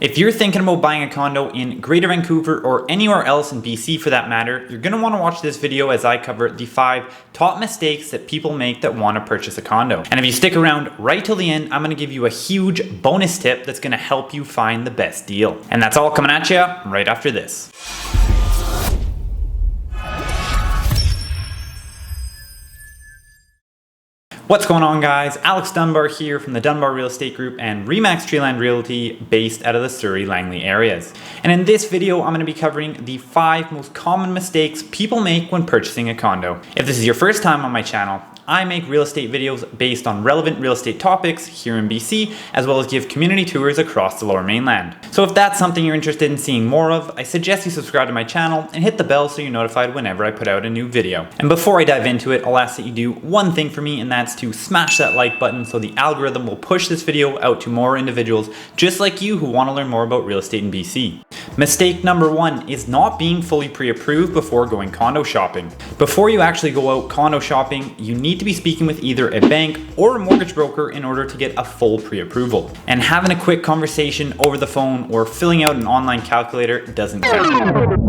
If you're thinking about buying a condo in Greater Vancouver or anywhere else in BC for that matter, you're going to want to watch this video as I cover the 5 top mistakes that people make that want to purchase a condo. And if you stick around right till the end, I'm going to give you a huge bonus tip that's going to help you find the best deal. And that's all coming at you right after this. What's going on, guys? Alex Dunbar here from the Dunbar Real Estate Group and Remax Treeland Realty based out of the Surrey Langley areas. And in this video, I'm going to be covering the 5 most common mistakes people make when purchasing a condo. If this is your first time on my channel, I make real estate videos based on relevant real estate topics here in BC, as well as give community tours across the Lower Mainland. So if that's something you're interested in seeing more of, I suggest you subscribe to my channel and hit the bell so you're notified whenever I put out a new video. And before I dive into it, I'll ask that you do one thing for me, and that's to smash that like button so the algorithm will push this video out to more individuals just like you who want to learn more about real estate in BC. Mistake number 1 is not being fully pre-approved before going condo shopping. Before you actually go out condo shopping, you need to be speaking with either a bank or a mortgage broker in order to get a full pre-approval. And having a quick conversation over the phone or filling out an online calculator doesn't count.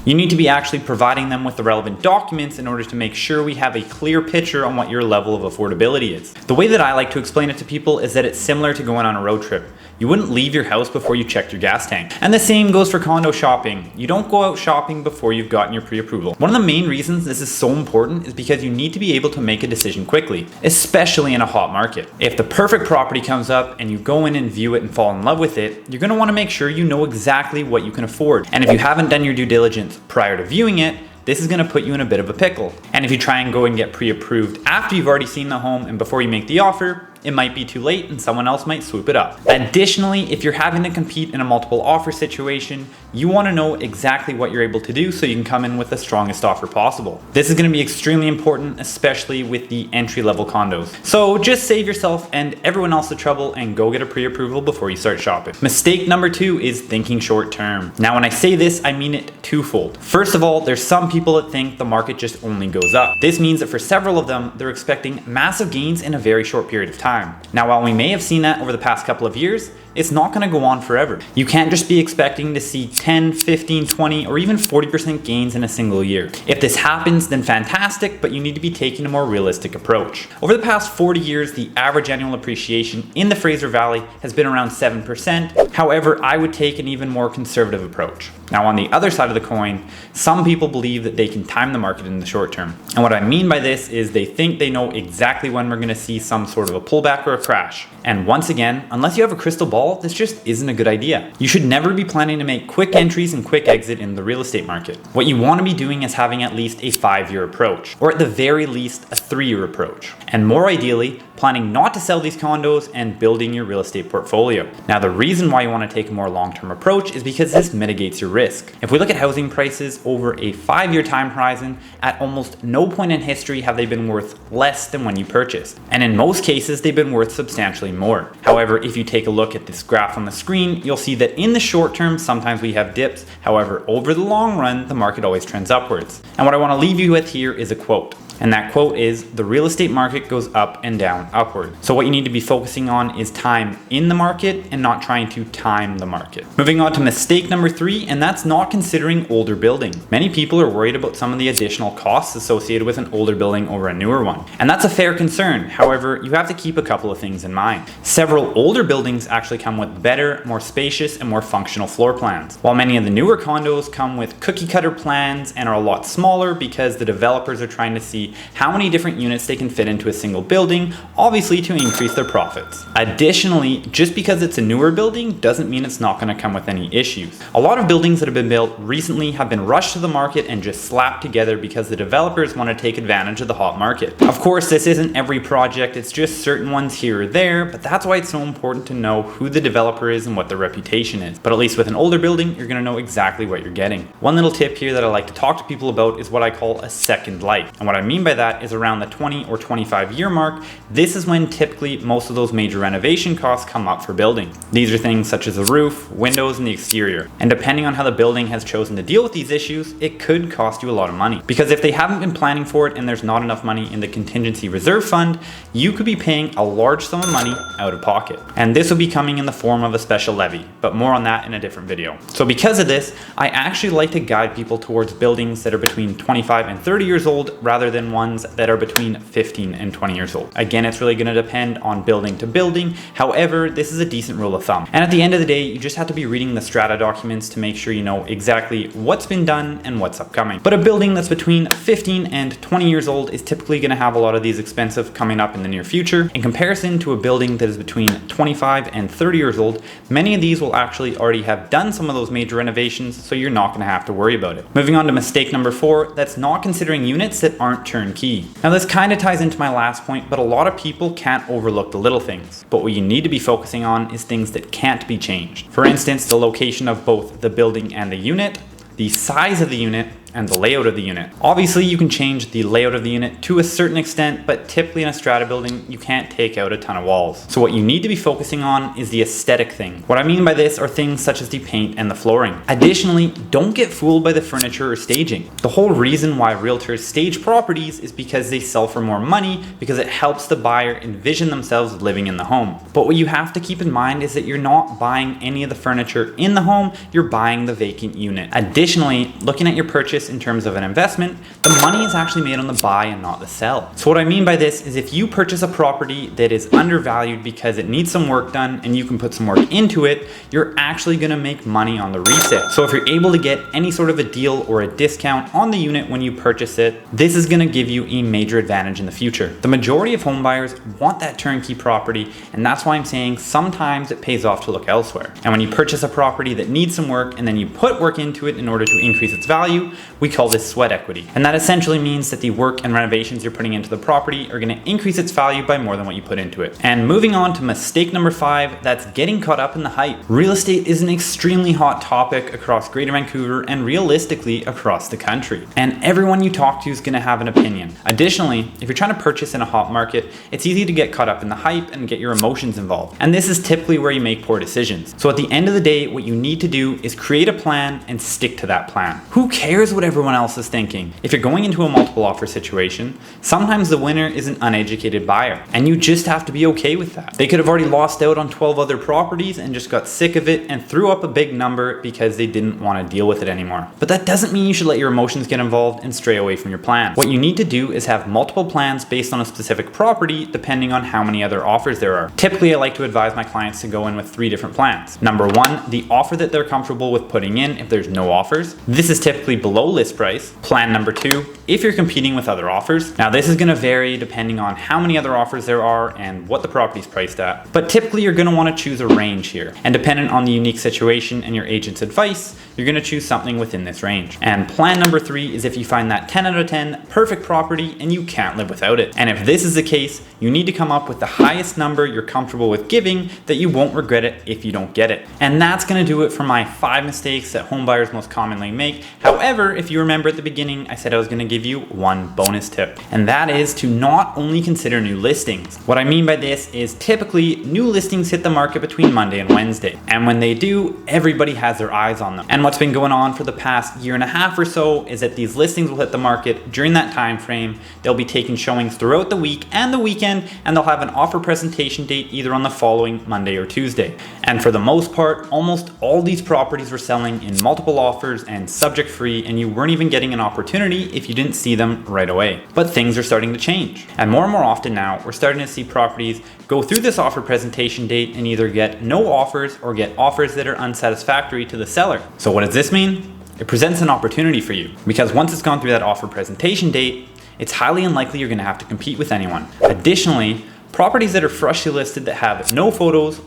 You need to be actually providing them with the relevant documents in order to make sure we have a clear picture on what your level of affordability is. The way that I like to explain it to people is that it's similar to going on a road trip. You wouldn't leave your house before you checked your gas tank. And the same goes for condo shopping. You don't go out shopping before you've gotten your pre-approval. One of the main reasons this is so important is because you need to be able to make a decision quickly, especially in a hot market. If the perfect property comes up and you go in and view it and fall in love with it, you're going to want to make sure you know exactly what you can afford. And if you haven't done your due diligence prior to viewing it, this is going to put you in a bit of a pickle. And if you try and go and get pre-approved after you've already seen the home and before you make the offer, it might be too late and someone else might swoop it up. Additionally, if you're having to compete in a multiple offer situation, you want to know exactly what you're able to do so you can come in with the strongest offer possible. This is going to be extremely important, especially with the entry-level condos. So just save yourself and everyone else the trouble and go get a pre-approval before you start shopping. Mistake number 2 is thinking short term. Now, when I say this, I mean it twofold. First of all, there's some people that think the market just only goes up. This means that for several of them, they're expecting massive gains in a very short period of time. Now, while we may have seen that over the past couple of years, it's not going to go on forever. You can't just be expecting to see 10, 15, 20, or even 40% gains in a single year. If this happens, then fantastic, but you need to be taking a more realistic approach. Over the past 40 years, the average annual appreciation in the Fraser Valley has been around 7%. However, I would take an even more conservative approach. Now, on the other side of the coin, some people believe that they can time the market in the short term. And what I mean by this is they think they know exactly when we're going to see some sort of a pullback or a crash. And once again, unless you have a crystal ball, this just isn't a good idea. You should never be planning to make quick entries and quick exit in the real estate market. What you want to be doing is having at least a 5-year approach, or at the very least a 3-year approach. And more ideally, planning not to sell these condos and building your real estate portfolio. Now, the reason why you want to take a more long-term approach is because this mitigates your risk. If we look at housing prices over a 5-year time horizon, at almost no point in history have they been worth less than when you purchased. And in most cases, they've been worth substantially more. However, if you take a look at this graph on the screen, you'll see that in the short term, sometimes we have dips. However, over the long run, the market always trends upwards. And what I want to leave you with here is a quote. And that quote is, "The real estate market goes up and down upward." So what you need to be focusing on is time in the market and not trying to time the market. Moving on to mistake number 3, and that's not considering older building. Many people are worried about some of the additional costs associated with an older building over a newer one. And that's a fair concern. However, you have to keep a couple of things in mind. Several older buildings actually come with better, more spacious, and more functional floor plans, while many of the newer condos come with cookie cutter plans and are a lot smaller because the developers are trying to see how many different units they can fit into a single building, obviously to increase their profits. Additionally, just because it's a newer building doesn't mean it's not going to come with any issues. A lot of buildings that have been built recently have been rushed to the market and just slapped together because the developers want to take advantage of the hot market. Of course, this isn't every project, it's just certain ones here or there, but that's why it's so important to know who the developer is and what their reputation is. But at least with an older building, you're going to know exactly what you're getting. One little tip here that I like to talk to people about is what I call a second life. And what I mean mean by that is around the 20 or 25 year mark, this is when typically most of those major renovation costs come up for building. These are things such as the roof, windows, and the exterior. And depending on how the building has chosen to deal with these issues, it could cost you a lot of money. Because if they haven't been planning for it and there's not enough money in the contingency reserve fund, you could be paying a large sum of money out of pocket. And this will be coming in the form of a special levy, but more on that in a different video. So because of this, I actually like to guide people towards buildings that are between 25 and 30 years old rather than ones that are between 15 and 20 years old. Again, it's really going to depend on building to building. However, this is a decent rule of thumb. And at the end of the day, you just have to be reading the strata documents to make sure you know exactly what's been done and what's upcoming. But a building that's between 15 and 20 years old is typically going to have a lot of these expensive coming up in the near future. In comparison to a building that is between 25 and 30 years old, many of these will actually already have done some of those major renovations, so you're not going to have to worry about it. Moving on to mistake number 4, that's not considering units that aren't turnkey. Now this kind of ties into my last point, but a lot of people can't overlook the little things. But what you need to be focusing on is things that can't be changed. For instance, the location of both the building and the unit, the size of the unit, and the layout of the unit. Obviously, you can change the layout of the unit to a certain extent, but typically in a strata building, you can't take out a ton of walls. So what you need to be focusing on is the aesthetic thing. What I mean by this are things such as the paint and the flooring. Additionally, don't get fooled by the furniture or staging. The whole reason why realtors stage properties is because they sell for more money, because it helps the buyer envision themselves living in the home. But what you have to keep in mind is that you're not buying any of the furniture in the home, you're buying the vacant unit. Additionally, looking at your purchase in terms of an investment, the money is actually made on the buy and not the sell. So what I mean by this is if you purchase a property that is undervalued because it needs some work done and you can put some work into it, you're actually going to make money on the resale. So if you're able to get any sort of a deal or a discount on the unit when you purchase it, this is going to give you a major advantage in the future. The majority of home buyers want that turnkey property, and that's why I'm saying sometimes it pays off to look elsewhere. And when you purchase a property that needs some work and then you put work into it in order to increase its value, we call this sweat equity. And that essentially means that the work and renovations you're putting into the property are going to increase its value by more than what you put into it. And moving on to mistake number 5, that's getting caught up in the hype. Real estate is an extremely hot topic across Greater Vancouver and realistically across the country. And everyone you talk to is going to have an opinion. Additionally, if you're trying to purchase in a hot market, it's easy to get caught up in the hype and get your emotions involved. And this is typically where you make poor decisions. So at the end of the day, what you need to do is create a plan and stick to that plan. Who cares what everyone else is thinking? If you're going into a multiple offer situation, sometimes the winner is an uneducated buyer, and you just have to be okay with that. They could have already lost out on 12 other properties and just got sick of it and threw up a big number because they didn't want to deal with it anymore. But that doesn't mean you should let your emotions get involved and stray away from your plan. What you need to do is have multiple plans based on a specific property depending on how many other offers there are. Typically, I like to advise my clients to go in with 3 different plans. Number 1, the offer that they're comfortable with putting in if there's no offers. This is typically below list price. Plan number 2, if you're competing with other offers. Now this is going to vary depending on how many other offers there are and what the property's priced at, but typically you're going to want to choose a range here, and dependent on the unique situation and your agent's advice, you're going to choose something within this range. And plan number 3 is if you find that 10 out of 10 perfect property and you can't live without it. And if this is the case, you need to come up with the highest number you're comfortable with giving that you won't regret it if you don't get it. And that's going to do it for my 5 mistakes that home buyers most commonly make. However, if you remember at the beginning, I said I was going to give you one bonus tip, and that is to not only consider new listings. What I mean by this is typically new listings hit the market between Monday and Wednesday, and when they do, everybody has their eyes on them. And what's been going on for the past year and a half or so is that these listings will hit the market during that time frame. They'll be taking showings throughout the week and the weekend, and they'll have an offer presentation date either on the following Monday or Tuesday. And for the most part, almost all these properties were selling in multiple offers and subject free, and you weren't even getting an opportunity if you didn't see them right away. But things are starting to change, and more often now, we're starting to see properties go through this offer presentation date and either get no offers or get offers that are unsatisfactory to the seller. So what does this mean? It presents an opportunity for you, because once it's gone through that offer presentation date, it's highly unlikely you're going to have to compete with anyone. Additionally, Properties that are freshly listed that have no photos,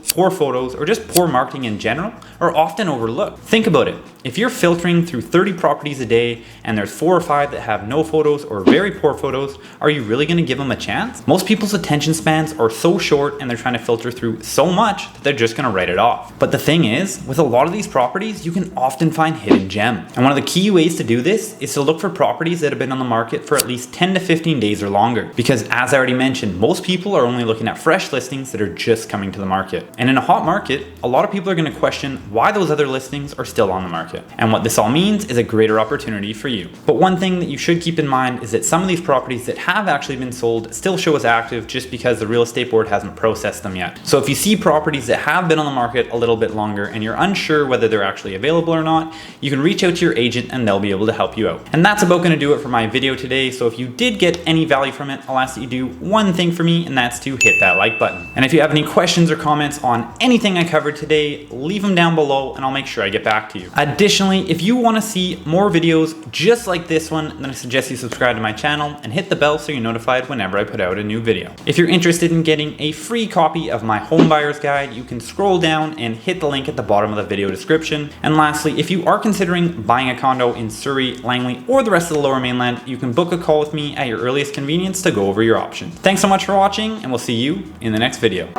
or just poor marketing in general are often overlooked. Think about it. If you're filtering through 30 properties a day and there's 4 or 5 that have no photos or very poor photos, are you really going to give them a chance? Most people's attention spans are so short and they're trying to filter through so much that they're just going to write it off. But the thing is, with a lot of these properties, you can often find hidden gems. And one of the key ways to do this is to look for properties that have been on the market for at least 10 to 15 days or longer. Because as I already mentioned, most people are only looking at fresh listings that are just coming to the market. And in a hot market, a lot of people are going to question why those other listings are still on the market. And what this all means is a greater opportunity for you. But one thing that you should keep in mind is that some of these properties that have actually been sold still show as active just because the real estate board hasn't processed them yet. So if you see properties that have been on the market a little bit longer and you're unsure whether they're actually available or not, you can reach out to your agent and they'll be able to help you out. And that's about going to do it for my video today. So if you did get any value from it, I'll ask that you do one thing for me, and that's to hit that like button. And if you have any questions or comments on anything I covered today, leave them down below and I'll make sure I get back to you. Additionally, if you want to see more videos just like this one, then I suggest you subscribe to my channel and hit the bell so you're notified whenever I put out a new video. If you're interested in getting a free copy of my home buyer's guide, you can scroll down and hit the link at the bottom of the video description. And lastly, if you are considering buying a condo in Surrey, Langley, or the rest of the Lower Mainland, you can book a call with me at your earliest convenience to go over your options. Thanks so much for watching, and we'll see you in the next video.